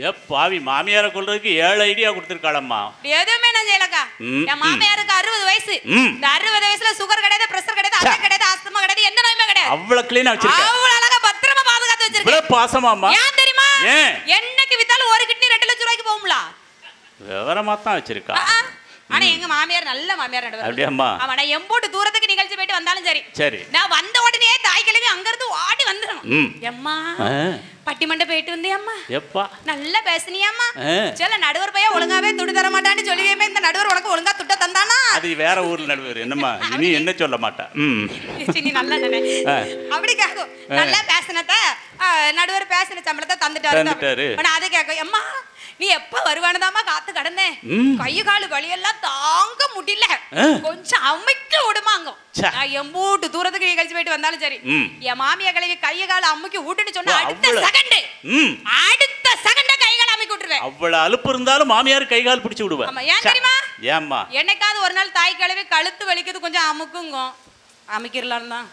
ஏ பாவி, மாமியார கொல்றதுக்கு 7 ஐடியா கொடுத்திருக்காளம்மா. எதுமே நான் செய்யலக்கா. என் மாமியாருக்கு 60 வயசு. இந்த 60 வயசுல சுகர் கிடையாது, பிரஷர் கிடையாது, அட்டை கிடையாது, ஆஸ்துமா கிடையாது, எந்த நோயுமே கிடையாது. அவ்வளவு க்ளீனா வச்சிருக்கா. அவ்வளவு அழகா பத்திரமா பாதுகாத்து வச்சிருக்கா. இவ்வளவு பாசமாமா? ஏன் தெரியுமா? என்னைக்கு வித்தாலும் ஒரு கிட்னி 2 லட்சம் ரூபாய்க்கு போகும்ல. விவரமா தான் வச்சிருக்கா. ஆனா எங்க மாமியார் நல்ல மாமியார் நடுவர். அப்படியாம்மா? ஆமா, நான் எம்போட்டு தூரத்துக்கு நிகழ்ச்சி போயிட்டு வந்தாலும் சரி, நான் வந்த உடனே தாய் கிழவி அங்க இருந்து ஓடி வந்துடணும். எம்மா பட்டிமண்ட போயிட்டு வந்தே அம்மா, எப்பா நல்லா பேசுனியாம்மா. சில நடுவர் பையன் ஒழுங்காவே துட்டு தர மாட்டான்னு சொல்லியுமே இந்த நடுவர் உனக்கு ஒழுங்கா துட்ட தந்தானா? அது வேற ஊர்ல நடுவர். என்னம்மா இனி என்ன சொல்ல மாட்டா. நீ நல்லா நினை. அப்படி கேக்கும் நல்லா பேசினத நடுவர் பேசின சம்பளத்தை தந்துட்டாரு. அதை கேட்க எம்மா நீ எப்ப வருவானதாமா காத்து கடந்தேன். கை காலு வலியெல்லாம் தாங்க முடியல, கொஞ்சம் அமைக்க விடுமாங்க. நான் எம்பூட்டு தூரத்துக்கு நிகழ்ச்சி போயிட்டு வந்தாலும் சரி, என் மாமியா கலைக்கு கைய கால அம்முக்கு விட்டுன்னு சொன்னா அடுத்த செகண்ட் கை கால அமைக்க விட்டுருவேன். அவ்வளவு அலுப்பு இருந்தாலும் மாமியார் கை கால் பிடிச்சு விடுவேன். ஏன் தெரியுமா? ஏம்மா என்னைக்காவது ஒரு நாள் தாய் கிழவி கழுத்து வலிக்குது கொஞ்சம் அமுக்குங்க. அமைக்கிறலாம் தான்.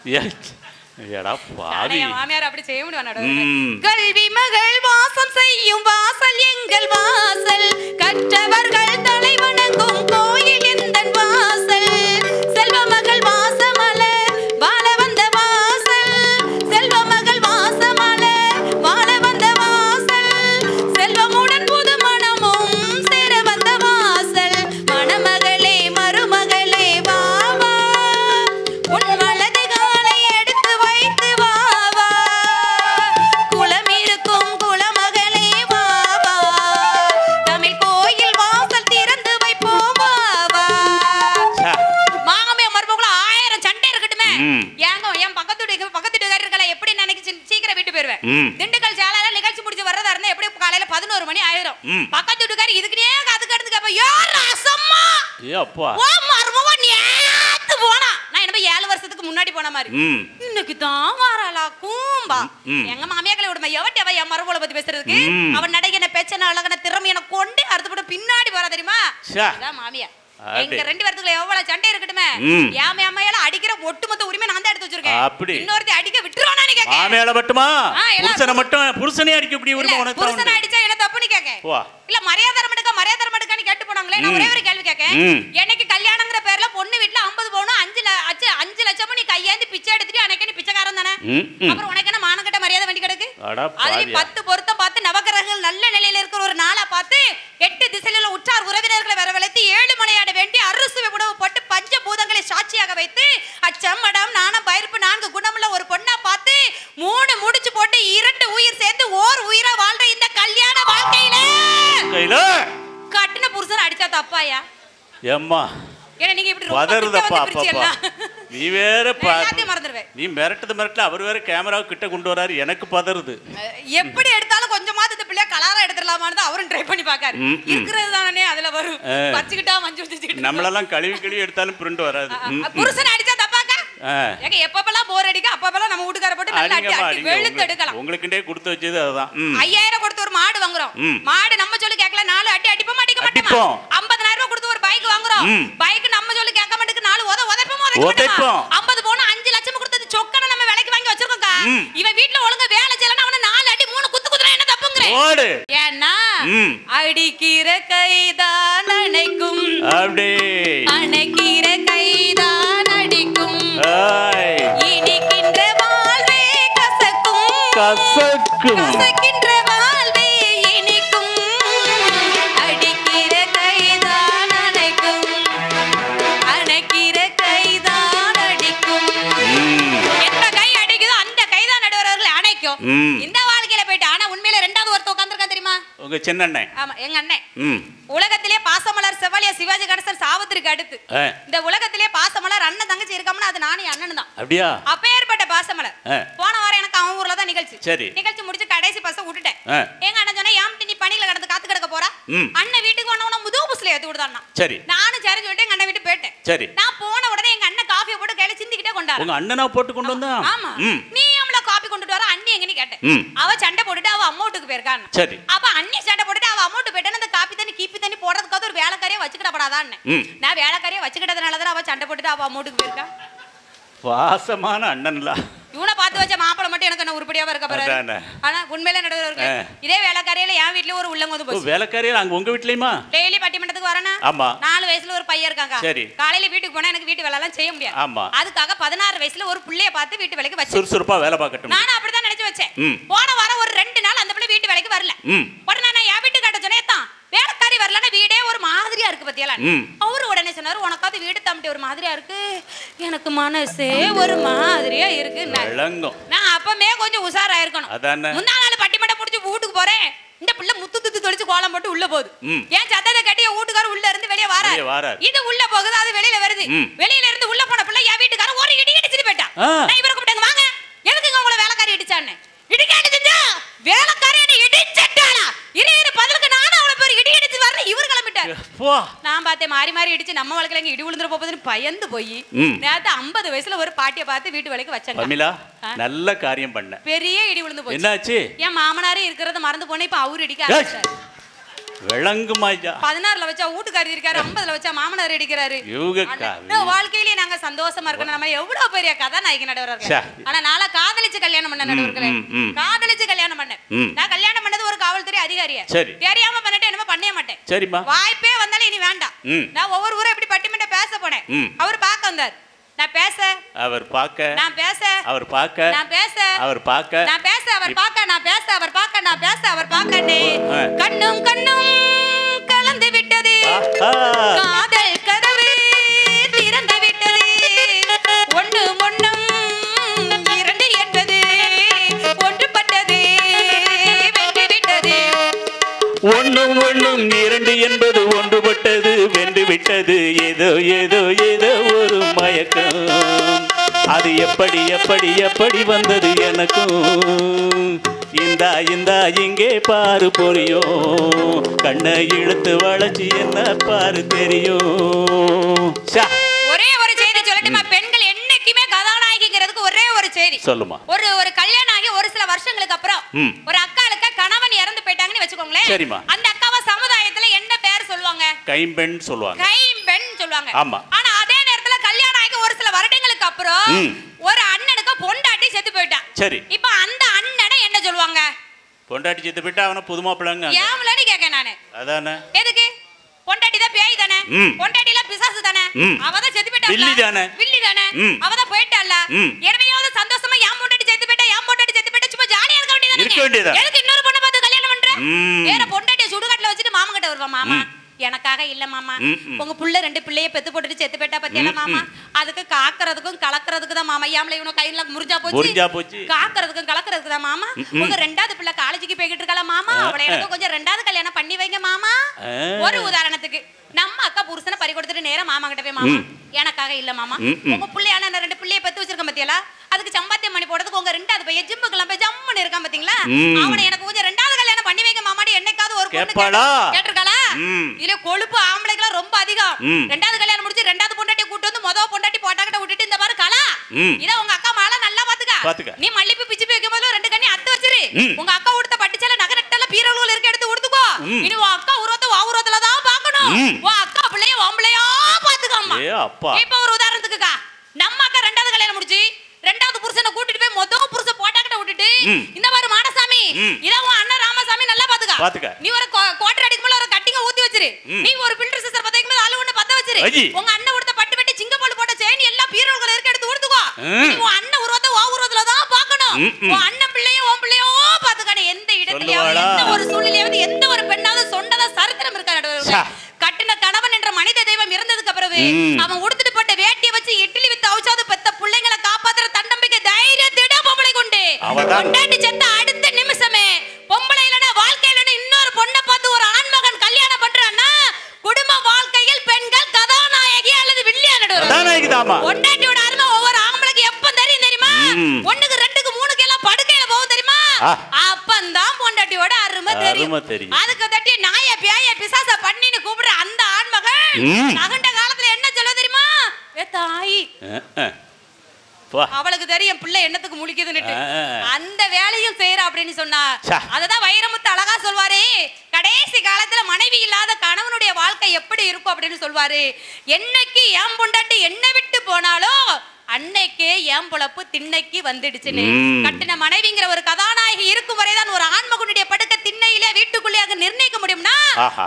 மாமியார் அப்படி செய்ய முடியும். கல்வி மகள் வாசம் செய்யும் வாசல் எங்கள் வாசல், கற்றவர்கள் தலை வணங்கும் கோயில் எந்தன் வாசல், செல்வ மகள் வாசமல வாழ வந்த வாசல், செல்வ மகள் வாசமல வாழ வந்த வாசல், செல்வமுடன் புது மனமும் சேர வந்த வாசல், மணமகளே மருமகளே வாவா உன் வலது காலை எடுத்து வைத்து வாவா, குளம் இருக்கும் குளமகளே வாவா, தமிழ் கோயில் வாசல் திறந்து வைப்போம் வாவா. மாங்கமே மருமகளும் 1000 சண்டை இருக்கட்டுமே, ஏங்க என் பக்கத்து வீட்டுக்காரர் இருக்கல எப்படி நினைச்சு சீக்கிரம் வீட்டு போயிருவேன். திண்டுக்கல் சாலையில நிகழ்ச்சி முடிச்சு வர்றதா இருந்தா எப்படி காலையில 11 மணி ஆயிரும். பக்கத்து வீட்டுக்காரர் இதுக்குனே காத்துக்கு எடுத்து கேப்ப, யார் அசம்மா ஏ அப்பா ஓ மருமகன் நேத்து போனா, நான் என்ன 7 வருஷத்துக்கு முன்னாடி போன மாதிரி இன்னைக்கு தான் வாராளா கூம்பா. எங்க மாமியாக்களை விடுமா எவட்டவ என் மருமகளை பத்தி பேசுறதுக்கு, அவன் நடைகின பேச்சன அழகன திறமையான கொண்டு அடுத்து பின்னாடி வர தெரியுமா. அதான் மாமியா எங்க 2 பேருக்குள்ள எவ்வளவு சண்டை இருக்கட்டுமே, யாம அம்மையால அடிக்கிற ஒட்டுமொத்த உரிமை நான் தான் எடுத்து வச்சிருக்கேன். இன்னொருத்தி அடிக்க விட்டுருவானா நீ கேக்க, மாமியால மட்டுமா புருஷனை மட்டும் புருஷனே அடிக்க கூடிய உரிமை உனக்கு. புருஷனை அடிச்சா என்ன தப்பு நீ கேக்க, இல்ல மரியாதை மடுக்கான்னு கேட்டு போனாங்களே. நான் ஒரே ஒரு கேள்வி கேக்க, எனக்கு கல்யாணம்ங்கற பேர்ல பொண்ணு வீட்ல 50 பவுன் 5 லட்சம் நீ கையேந்தி பிச்சை எடுத்துட்டு அன்னைக்கு நீ பிச்சைக்காரன் தானே, அப்புறம் உனக்கு என்ன மானங்கட்ட மரியாதை வேண்டி கிடக்கு. அது 10 பொருத்தம் பார்த்து நவகிரகங்கள் நல்ல நிலையில இருக்கிற ஒரு நாளா பார்த்து 8 திசையில உற்றார் உறவினர்களை வரவழைத்து 7 மலையாட வேண்டி அறுசுவை உணவு போட்டு பஞ்சபூதங்களை சாட்சியாக வைத்து அச்சம் மடம் நாணம் பயிர்ப்பு 4 குணமுள்ள ஒரு பொண்ணா பார்த்து 3 முடிச்சு போட்டு 2 உயிர் சேர்ந்து ஓர் உயிரா வாழ்ற இந்த கல்யாண வாழ்க்கையில கட்டின புருஷன் அடிச்சா தப்பாயா ஏம்மா? ஏன்னா நீங்க இப்படி ரொம்ப நீ வேற மறந்துடுவேன். நீ மிரட்டல அவர் வேற கேமரா கிட்ட கொண்டு வராரு, எனக்கு பதறுது. எப்படி எடுத்தாலும் கொஞ்சமாவது இந்த பிள்ளைய கலரா எடுத்துடலாமான்னு அவரும் ட்ரை பண்ணி பாக்காரு. இருக்கிறது தானே அதுல வரும், வச்சுக்கிட்டா மஞ்சள் வச்சுக்கிட்டு நம்மளெல்லாம் கழுவி எடுத்தாலும் பிரிண்ட் வராது. புருஷன் அடிச்சா தப்பாக்கா? ஏங்க எப்பப்பெல்லாம் போர் அடிக்க அப்பப்பெல்லாம் நம்ம வீட்டுக்கார போட்டு நல்லா அடி வெளுத்து எடுக்கலாம். உங்களுக்குண்டே கொடுத்து வச்சது அதுதான். 5000 கொடுத்து ஒரு மாடு வாங்குறோம், மாடு நம்ம சொல்லி கேட்கல 4 அடி அடிப்போம் அடிக்க மாட்டோம். 50000 ரூபாய் கொடுத்து ஒரு பைக் வாங்குறோம், பைக் நம்ம சொல்லி கேட்க மாட்டேங்க 4 உதைப்போம். 50 பவுன் 5 லட்சம் கொடுத்தது சொக்கன நம்ம விலைக்கு வாங்கி வச்சிருக்கோம்க்கா. இவன் வீட்ல ஒழுங்கா வேலை செய்யலன்னா அவன 4 அடி 3 குத்து குத்துறா என்ன தப்புங்கற? ஏன்னா அடிக்கிற கைதான் அணைக்கும், அப்படியே அணைக்கிற கைதான் அடிக்கும், இனிக்கின்ற வாழ்வே கசக்கும், கசக்கின்ற வாழ்வே இனிக்கும், அடிக்கிற கைதான் அணைக்கும், அணைக்கிற கைதான் அடிக்கும். எந்த கை அடிக்குதோ அந்த கைதான் நடுவரவர்களை அணைக்கும். இந்த வாழ்க்கையில போயிட்டு ஆனா உண்மையில 2வது ஒருத்தர் உட்கார்ந்திருக்கான் தெரியுமா? உங்க சின்ன அண்ணன். ஆமா எங்க அண்ணன். உலகத்திலே பாசமலர் செவாலிய சிவாஜி கணேசன் சாவித்திரிக்கு அடுத்து இந்த உலகத்திலே பாசமலர் அண்ணன் தங்கச்சி இருக்கோம்னா அது நானே அண்ணன் தான். அப்படியா? அப்பேற்பட்ட பாசமலர். போன வாரம் எனக்கு அவன் ஊர்ல தான் நிகழ்ச்சி. நிகழ்ச்சி முடிச்சு கடைசி பஸ் விட்டுட்டேன். எங்க அண்ணன் சொன்னா ஏம்டி நீ பணியில கடந்து காத்து கிடக்க போறா, அண்ணன் வீட்டுக்கு வந்தவன முது பஸ்ல ஏத்தி விடுதான்னா. நானும் சரி சொல்லிட்டு எங்க அண்ணன் வீட்டு போயிட்டேன். நான் போன உடனே எங்க அண்ணன் காஃபியை போட்டு கையில சிந்திக்கிட்டே கொண்டாரு. உங்க அண்ணனா போட்டு கொண்டு வந்தா? ஆமா. நீ அவள காபி கொண்டுட்டு வர அண்ணி எங்கன்னு கேட்டேன். அவ சண்டை போட்டுட்டு அவ அம்மா வீட்டுக்கு போயிருக்கான். அப்ப அண்ணி சண்டை போட்டுட்டு அவ அம்மா வீட்டு போயிட்டான அந்த காபி தண்ணி கீப்பி தண்ணி போடுறதுக்காக ஒரு வேலைக்காரியை வச்சுக்கிடப்படாதான்னு நான் வேலைக்காரியை வச்சுக்கிட்டதுனாலதான் அவ சண்டை போட்டுட்டு அவ அம்மா வீட்டுக்கு போயிருக்கா. வாசமான அண்ணன்ல இவனை பார்த்து வச்ச மாப்பிள மட்டும் எனக்கு என்ன உருப்படியாவ இருக்க போறாரு. ஆனா உண்மையில நடவருக்கு இதே வேலைக்காரியில என் வீட்லயே ஒரு உள்ளங்கோது போச்சு. வேலைக்காரியில அங்க உங்க வீட்லயுமா? டெய்லி பட்டிமன்றத்துக்கு வரேனா? ஆமா. 4 வயசுல ஒரு பையன் இருக்காங்க. காலையில வீட்டுக்கு போனா எனக்கு வீட்டு வேலை எல்லாம் செய்ய முடியாது. ஆமா. அதுக்காக 16 வயசுல ஒரு புள்ளைய பார்த்து வீட்டு வேலைக்கு வச்சு சுறுசுறுப்பா வேலை பார்க்கட்டும் நான் அப்படிதான் நினைச்சு வச்சேன். போன வாரம் ஒரு 2 நாள் அந்த பிள்ளை வீட்டு வேலைக்கு வரல. உடனே நான் என் வீட்டு காட்ட சொன்னேன், வேலைக்காரி வரலன்னா வீடே ஒரு மாதிரியா இருக்கு பத்தியல. அவரு உடனே சொன்னாரு, உனக்காவது வீடு தம்பிட்டு ஒரு மாதிரியா இருக்கு, எனக்கு மனசே ஒரு மாதிரியா இருக்கு. நான் அப்பமே கொஞ்சம் உஷாரா இருக்கணும். முந்தா நாள் பட்டிமட்டம் முடிச்சு வீட்டுக்கு போறேன், இந்த பிள்ளை முத்து தொளிச்சு கோலம் போட்டு உள்ள போகுது. ஏன் சத்தத்தை கட்டி வீட்டுக்காரர் உள்ள இருந்து வெளியே வராரு. இது உள்ள போகுது, அது வெளியில வருது. வெளியில இருந்து உள்ள போன பிள்ளை என் வீட்டுக்காரர் ஒரு இடி இடிச்சிட்டு போயிட்டா. நான் இவரை கூப்பிட்டாங்க, வாங்க எதுக்கு உங்களை வேலைக்காரி இடிச்சான்னு. இடிக்காட்டி செஞ்சா வேலைக்காரி என்ன இடிச்சட்டாளா? இரு பதிலுக்கு நானும் அவளை பேர் இடி இடிச்சு வரேன். இவர் கிளம்பிட்டாரு. நான் பார்த்தேன் மாறி மாறி இடிச்சு நம்ம வாழ்க்கையில இங்க இடி விழுந்துற போகுதுன்னு பயந்து போய் நேத்து 50 வயசுல ஒரு பாட்டியை பார்த்து வீட்டு வேலைக்கு வச்சாங்க. நல்ல காரியம் பண்ண. பெரிய இடி விழுந்து போச்சு. என்னாச்சு? என் மாமனாரே இருக்கிறத மறந்து போனே இப்ப அவரு இடிக்க ஆரம்பிச்சாரு. விளங்குமாய்யா. 16ல வச்சா வீட்டுக்காரி இருக்காரு, 50ல வச்சா மாமனார் அடிக்கிறாரு. வாழ்க்கையிலேயே நாங்க சந்தோஷமா இருக்கணும். நம்ம எவ்வளவு பெரிய கதாநாயகி நடுவர்கள். ஆனா நாளா காதலிச்சு கல்யாணம் பண்ண நடுவர்களே, காதலிச்சு கல்யாணம் பண்ணேன். நான் கல்யாணம் பண்ணது ஒரு காவல்துறை அதிகாரியா, தெரியாம பண்ணிட்டு என்னமோ பண்ணவே மாட்டேன். சரிமா, வாய்ப்பே வந்தாலும் இனி வேண்டாம். நான் ஒவ்வொரு ஊரை எப்படி பட்டிமன்ற பேச போனேன். அவர் பார்க்க வந்தார், நான் பேச, அவர் பார்க்க, நான் பேச, அவர் பார்க்க, நான் பேச, அவர் பார்க்க, நான் பேச, அவர் பார்க்க, நான் பேச, அவர் பார்க்க, நான் பேச, அவர் பார்க்கனே கண்ணும் கண்ணும் கலந்து விட்டது, காதல் கதவு திறந்து விட்டது, ஒண்ணும் ஒண்ணும் இரண்டு என்பது ஒன்றுபட்டது வென்று விட்டது, ஒண்ணும் ஒண்ணும் இரண்டு என்பது ஒன்றுபட்டது வென்று விட்டது, ஏதோ ஏதோ ஏதோ ஒரு மயக்கம், அது எப்படி எப்படி எப்படி வந்தது எனக்கும், இந்தா இந்தா இங்கே பாரு பொரியும், கண்ணை இழுத்து வளைச்சி என்ன பாரு தெரியும். ஒரே ஒரு செய்தி சொல்லட்டுமா, பெண்கள் என்னைக்குமே கதாநாயகிங்கிறதுக்கு ஒரே ஒரு செய்தி சொல்லுமா. ஒரு ஒரு கல்யாணம் ஆகி ஒரு சில வருஷங்களுக்கு அப்புறம் ஒரு அக்காளுக்கு கணவன் இறந்து போயிட்டாங்கன்னு வச்சுக்கோங்களேன். சரிமா, அந்த அக்காவை சமுதாயத்துல என்ன பேர் சொல்லுவாங்க? கைம்பெண் சொல்லுவாங்க. கைம்பெண் சொல்லுவாங்க. ஆமா. ஆனா அதே நேரத்துல கல்யாணம் ஆகி ஒரு சில வருடங்களுக்கு அப்புறம் ஒரு அண்ணனுக்கு பொண்டாட்டி செத்து போயிட்டான். சரி, இப்ப அந்த அண்ணனை என்ன சொல்லுவாங்க? பொண்டாட்டி செத்து போயிட்டா அவன புதுமா பிள்ளைங்க ஏம்லன்னு கேட்க நானு. அதானே, எதுக்கு? பொண்டாட்டி தான் பேய் தானே, பொண்டாட்டில பிசாசு தானே, அவதான் செத்து போயிட்டா, வில்லி தானே, வில்லி தானே, அவதான் போயிட்டால. எனவேயாவது சந்தோஷமா ஏன் பொண்டாட்டி செத்து போயிட்டா, ஏன் பொண்டாட்டி செத்து போயிட்டா, சும்மா ஜாலியா இருக்க வேண்டியதானே. எதுக்கு இன்னொரு பொண்ணை பார்த்து கல்யாணம் பண்ற? வேற பொண்டாட்டிய சுடுகாட்டுல வச்சுட்டு மாமா கிட்ட வருவா, மாமா எனக்காக இல்ல மாமா, உங்க புள்ள 2 பிள்ளைய பெத்து போட்டுட்டு செத்து போயிட்டா பத்தியா மாமா, அதுக்கு காக்கிறதுக்கும் கலக்கிறதுக்கு தான் மாமா, ஏம்ல இவன கையில முறிஞ்சா போச்சு, காக்கிறதுக்கும் கலக்கிறதுக்கு தான் மாமா, உங்க 2வது பிள்ளை காலேஜுக்கு போய்கிட்டு இருக்கல மாமா, அவளை எனக்கு கொஞ்சம் 2வது கல்யாணம் பண்ணி வைங்க மாமா. ஒரு உதாரணத்துக்கு நம்ம அக்கா புருஷனை பறி கொடுத்துட்டு நேரா மாமா கிட்ட போய் மாமா எனக்காக இல்ல மாமா, உங்க பிள்ளையான 2 பிள்ளைய பெத்து வச்சிருக்க பத்தியா, அதுக்கு சம்பாத்தியம் பண்ணி போடுறதுக்கு உங்க 2வது பையன் ஜிம்முக்குலாம் போய் ஜம்முன்னு இருக்கான் பாத்தீங்களா, அவனை எனக்கு கொஞ்சம் 2வது கல்யாணம் பண்ணி வைங்க மாமாடி என்னைக்காவது ஒரு பொண்ணு கேட்டிருக்காளா? இல்ல, கொழுப்பு ஆம்பளைக்குலாம் ரொம்ப அதிகம். 2வது கல்யாணம் முடிச்சு 2வது பொண்டாட்டி கூட்டு வந்து மொத பொண்டாட்டி போட்டாக்கிட்ட விட்டுட்டு இந்த மாதிரி கலா இத உங்க அக்கா மாலை நல்லா பாத்துக்க, நீ மல்லிப்பூ பிச்சு வைக்கும் போது 2 கண்ணி அத்து வச்சிரு, உங்க அக்கா உடுத்த பட்டுச்சால நகை நட்டல பீரோல இருக்க எடுத்து உடுத்துக்கோ, இனி உன் அக்கா உருவத்தை உருவத்துல தான் பாக்கணும், உன் அக்கா பிள்ளைய ஆம்பளையா பாத்துக்காமா. இப்ப ஒரு உதாரணத்துக்குக்கா, நம்ம அக்கா 2வது கல்யாணம் முடிச்சு 2வது புருஷனை கூட்டிட்டு போய் மொத புருஷன் போட்டாக்கிட்ட விட்டுட்டு இந்த மாதிரி மாடசாமி இத உன் அண்ணன் ராமசாமி நல்லா பாத்துக்க, நீ ஒரு குவார்டர் அடிக்கும் போல ஒரு கட்டிங்க ஊத்தி வச்சிரு, நீ ஒரு ஃபில்டர் சிஸ்டர் பத்திக்கும் போது அலு ஒண்ணு பத்த வச்சிரு, உங்க அண்ணன் உடுத்த பட்டு பட்டு சிங்கப்பல் போட்ட செயின் எல்லாம் பீரோல இருக்க எடுத்து உடுத்துக்கோ, உன் அண்ணன் உருவத்தை உருவத்துல தான் பாக்கணும், உன் அண்ணன் பிள்ளையோ உன் பிள்ளையோ பாத்துக்கணும். எந்த இடத்துலயாவது எந்த ஒரு சூழ்நிலையாவது எந்த ஒரு பெண்ணாவது சொன்னதா சரித்திரம் இருக்கா? கட்டின கணவன் என்ற மனித தெய்வம் இருந்ததுக்கு அப்புறம் அவன் உடுத்துட்டு போட்ட வேட்டியை வச்சு இட்லி வித்து அவுச்சாவது பெத்த பிள்ளைங்களை காப்பாத்துற தன்னம்பிக்கை தைரியத்திட பொம்பளை கொண்டு கொண்டாட்டி செத்த அடுத்த நிமிஷமே பொம்பளை இல்லனா வாழ்க்கை இல்லனா இன்னொரு பொண்ணை பார்த்து ஒரு ஆண்மகன் கல்யாணம் பண்றான்னா குடும்ப வாழ்க்கையில் பெண்கள் கதாநாயகி அல்லது வில்லியானடுவாங்க. பொண்டாட்டியோட அருமை ஒவ்வொரு ஆம்பளைக்கு எப்ப தெரியும் தெரியுமா? 1க்கு 2க்கு 3க்கு எல்லாம் படுக்கையில போகும் தெரியுமா? அப்பந்தான் பொண்டாட்டியோட அருமை தெரியும். அதுக்கு தட்டி நாய பேய பிசாச பண்ணின்னு கூப்பிடுற அந்த ஆண்மகன் நகண்ட காலத்துல என்ன சொல்ல தெரியுமா? ஏ தாய், அவளுக்கு தெரியும் பிள்ளை என்னத்துக்கு முழிக்குதுன்னு, அந்த வேலையும் செய்யற அப்படின்னு சொன்னா அததான் வைரமுத்து அழகா சொல்வாரு. கடைசி காலத்துல மனைவி இல்லாத கணவனுடைய வாழ்க்கை எப்படி இருக்கும் அப்படின்னு சொல்வாரு. என்னைக்கு ஏன் பொண்டாட்டி என்ன விட்டு போனாலும் அன்னைக்கு ஏன் பொழப்பு திண்ணைக்கு வந்துடுச்சுன்னு. கட்டின மனைவிங்கிற ஒரு கதாநாயகி இருக்கும் வரைதான் ஒரு ஆண்மகனுடைய படுக்க திண்ணையிலே வீட்டுக்குள்ளேயாக நிர்ணயிக்க முடியும்னா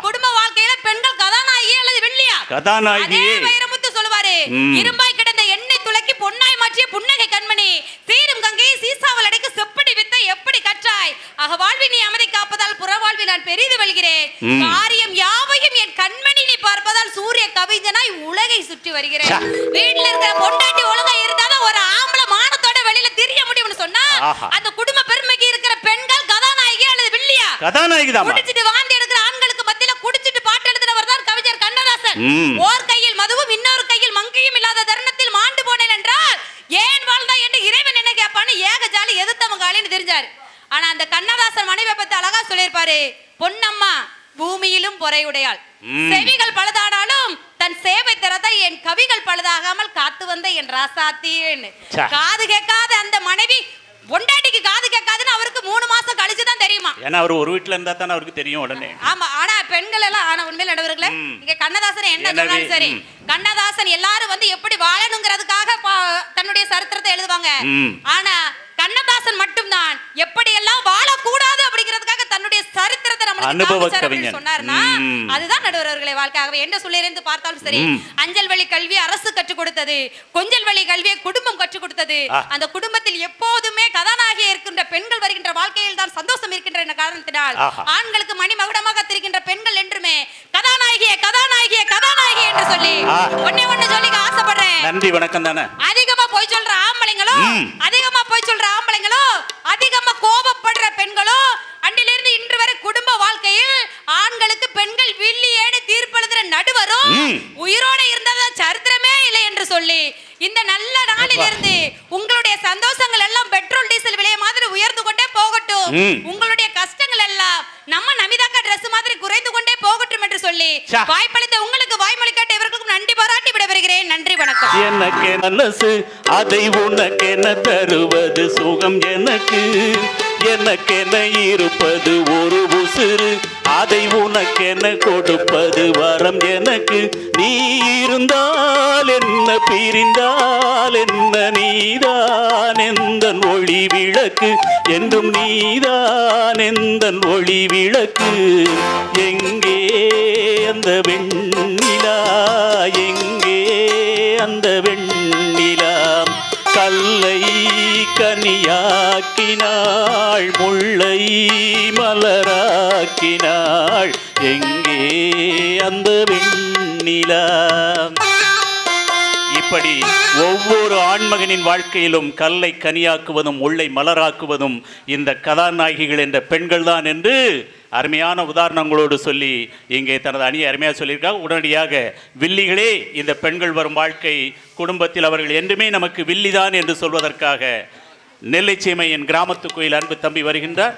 குடும்ப வாழ்க்கையில பெண்கள் கதாநாயகி அல்லது வெள்ளியா கதாநாயகி. வைரமுத்து சொல்லுவாரு, இரும்பாய் கிடந்த எண்ணெய் துளக்கி பொன்னாய் மாற்றிய புன்னகை கண்மணி, சீரும் கங்கை சீசாவல் அடைக்கு செப்படி வித்தை எப்படி கற்றாய், ஆக வாழ்வி நீ அமைதி காப்பதால் புறவாழ்வி நான் பெரிது வெல்கிறேன், காரியம் யாவையும் என் கண்மணி நீ பார்ப்பதால் சூரிய கவிஞனாய் உலகை சுற்றி வருகிறேன். வீட்டுல இருக்கிற பொண்டாட்டி ஒழுங்கா இருந்தாதான் ஒரு ஆம்பளை மானத்தோட வெளியில தெரிய முடியும்னு சொன்னா அந்த குடும்ப பெருமைக்கு இருக்கிற பெண்கள் கதாநாயகி அல்லது வில்லியா கதாநாயகி தான். குடிச்சிட்டு வாந்தி எடுக்கிற ஆண்களுக்கு மத்தியில குடிச்சிட்டு பாட்டு எழுதினவர் தான் கவிஞர் கண்ணதாசன். ஓர் கையில் மதுவும் இன்னொரு கையில் மங்கையும் இல்லாத தருணத்தில் மாண்டு போனேன் என்றால் ஏன் வாழ்ந்தா என்று இறைவன் என்ன கேட்பான்னு ஏக ஜாலி எதிர்த்தவங்காலின்னு தெரிஞ்சாரு. ஆனா அந்த கண்ணதாசன் மனைவியை பத்தி அழகா சொல்லியிருப்பாரு, பொன்னம்மா பூமியிலும் பொறையுடையாள், செவிகள் பழுதானாலும் தன் சேவை தரத்தை என் கவிகள் பழுதாகாமல் காத்து வந்த என் ராசாத்தின்னு. காது கேட்காத அந்த மனைவி பொண்டாட்டிக்கு காது கேட்காதுன்னு அவருக்கு 3 மாசம் கழிச்சு தான் தெரியுமா. ஏன்னா அவர் ஒரு வீட்டுல இருந்தா தானே அவருக்கு தெரியும் உடனே. ஆமா, ஆனா பெண்கள் எல்லாம் ஆனா உண்மையில நடுவர்களே இங்க கண்ணதாசன் என்ன சொன்னாலும் சரி, கண்ணதாசன் எல்லாரும் வந்து எப்படி வாழணுங்கிறதுக்காக தன்னுடைய சரித்திரத்தை எழுதுவாங்க. ஆனா கண்ணதாசன் மட்டும்தான் எப்படி எல்லாம் வாழக்கூடாது அப்படிங்கிறதுக்காக தன்னுடைய சரித்திரத்தை நம்மளுக்கு சொன்னார்னா அதுதான் நடுவர்களே வாழ்க்கையாகவே. என்ன சொல்லியிருந்து பார்த்தாலும் சரி, அஞ்சல் வழி கல்வி அரசு கற்றுக் கொடுத்தது, கொஞ்சல் வழி கல்வியை குடும்பம் கற்றுக் கொடுத்தது. அந்த குடும்பத்தில் எப்போதுமே கதாநாயகி இருக்கின்ற பெண்கள் வருகின்ற வாழ்க்கையில் தான் சந்தோஷம் இருக்கின்ற காரணத்தினால் ஆண்களுக்கு மணிமகுடமாக திரிகின்ற பெண்கள் என்றுமே கதாநாயகியே கதாநாயகியே கதாநாயகி என்று சொல்லி ஒண்ணு சொல்லி ஆசைப்படுறேன். நன்றி, வணக்கம் தானே. அதிகமா போய் சொல்ற ஆம்பளைங்களும் அதிகமா போய் சொல்ற ஆம்பளைங்களும் அதிகமா கோபப்படுற பெண்களும் அன்றிலிருந்து இன்று வரை குடும்ப வாழ்க்கையில் ஆண்களுக்கு பெண்கள் வில்லியேன்னு தீர்ப்பெழுதுற நடுவரும் உயிரோட இருந்ததா சரித்திரமே இல்லை என்று சொல்லி இந்த நல்ல நாளிலிருந்து உங்களுடைய சந்தோஷங்கள் எல்லாம் பெட்ரோல் டீசல் விலை மாதிரி உயர்ந்து கொண்டே போகட்டும், உங்களுடைய கஷ்டங்கள் எல்லாம் நம்ம நமிதாக்கா டிரஸ் மாதிரி குறைந்து கொண்டே போகட்டும் என்று சொல்லி வாய்ப்பளித்த உங்களுக்கு வாய்மொழி கேட்ட இவர்களுக்கும் நன்றி பாராட்டி விடைபெறுகிறேன். நன்றி, வணக்கம். எனக்கு மனசு அதை உனக்கென தருவது சுகம், எனக்கு எனக்கென இருப்பது ஒரு உசுறு, அதை உனக்கென கொடுப்பது வரம் எனக்கு. நீ இருந்தால் என்ன பிரிந்தால் என்ன, நீதான் எந்தன் ஒளி விளக்கு என்றும், நீதான் எந்தன் ஒளி விளக்கு. எங்கே அந்த வெண்ணிலா, எங்கே அந்த வெண்ணிலா, கல்லை கனியாக்கினாள் முல்லை மலராக்கினாள், எங்கே அந்த வெண்ணிலா. இப்படி ஒவ்வொரு ஆண்மகனின் வாழ்க்கையிலும் கல்லை கனியாக்குவதும் முல்லை மலராக்குவதும் இந்த கதாநாயகிகள் என்ற பெண்கள் தான் என்று அருமையான உதாரணங்களோடு சொல்லி இங்கே தனது அணியை அருமையாக சொல்லியிருக்காங்க. உடனடியாக வில்லிகளே, இந்த பெண்கள் வரும் வாழ்க்கை குடும்பத்தில் அவர்கள் என்றுமே நமக்கு வில்லிதான் என்று சொல்வதற்காக நெல்லை சீமையின் கிராமத்து கோயில் அன்பு தம்பி வருகின்றார்.